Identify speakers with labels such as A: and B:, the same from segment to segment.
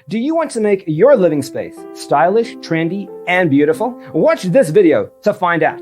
A: Do you want to make your living space stylish, trendy, and beautiful? Watch this video to find out.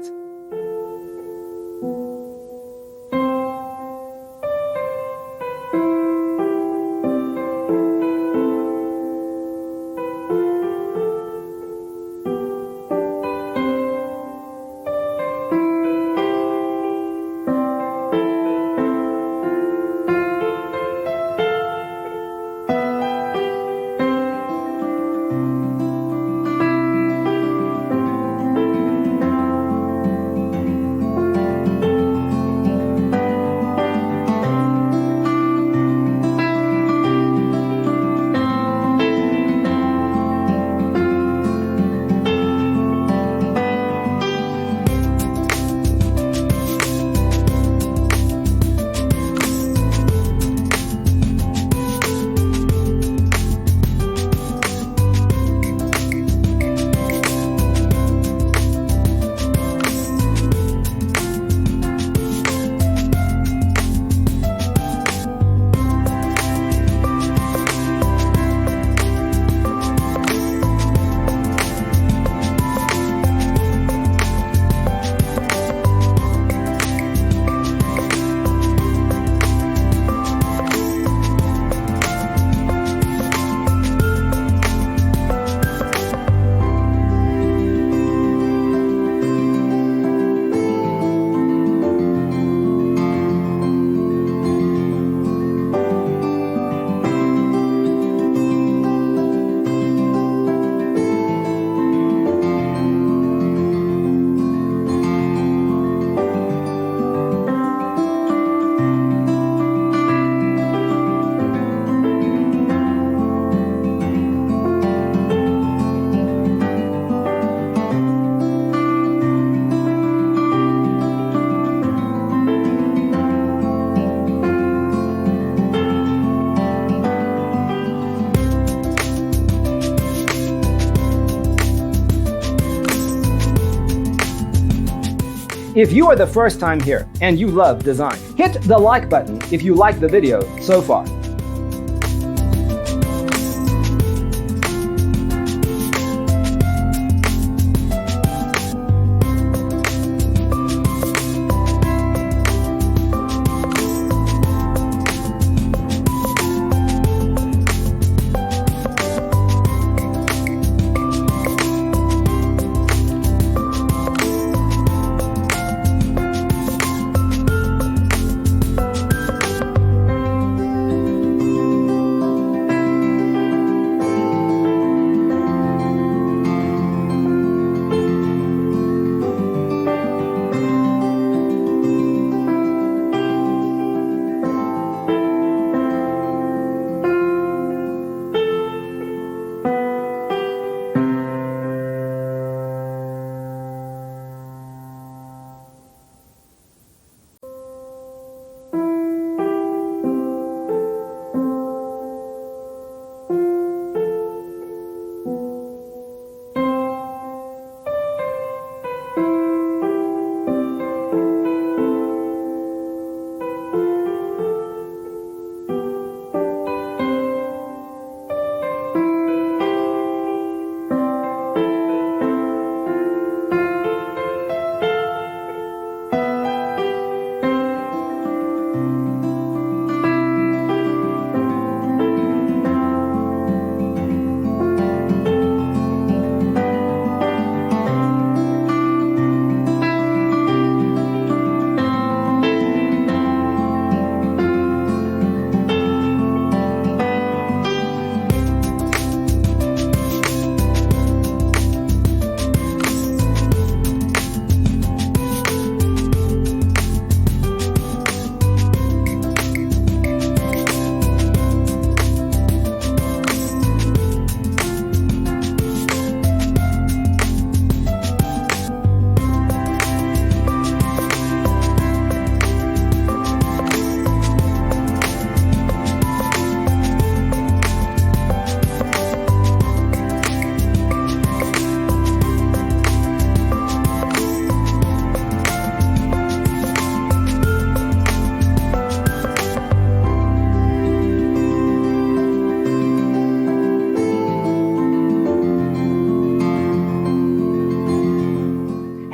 A: If you are the first time here and you love design, hit the like button if you like the video so far.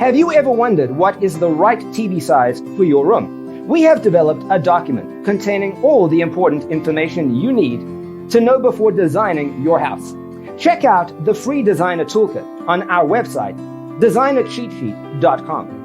A: Have you ever wondered what is the right TV size for your room? We have developed a document containing all the important information you need to know before designing your house. Check out the free designer toolkit on our website, designercheatsheet.com.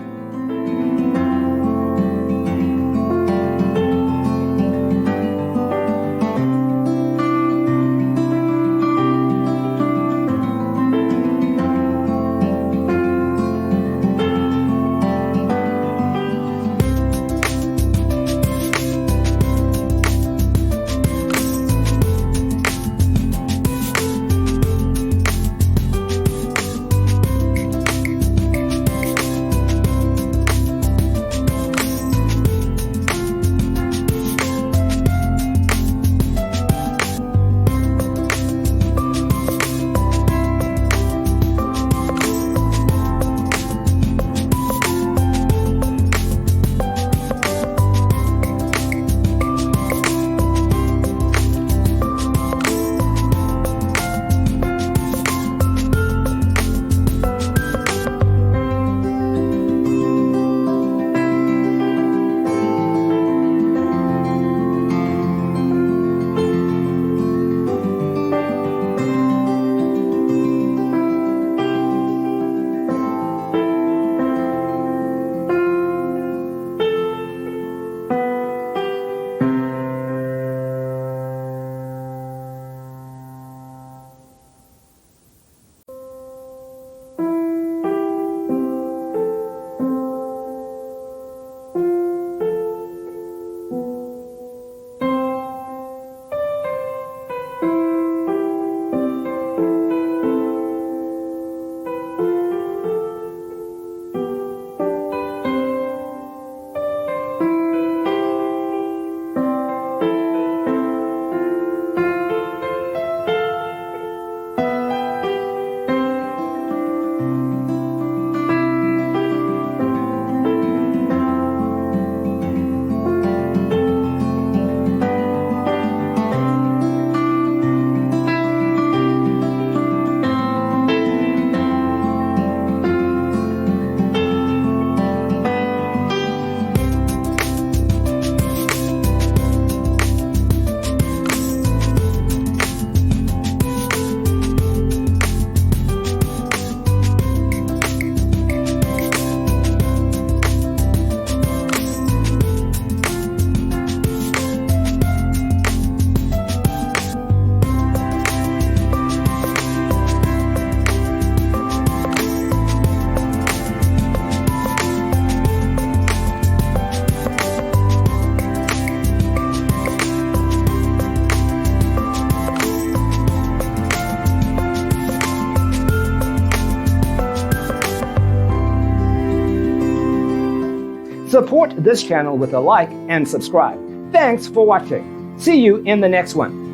A: Support this channel with a like and subscribe. Thanks for watching. See you in the next one.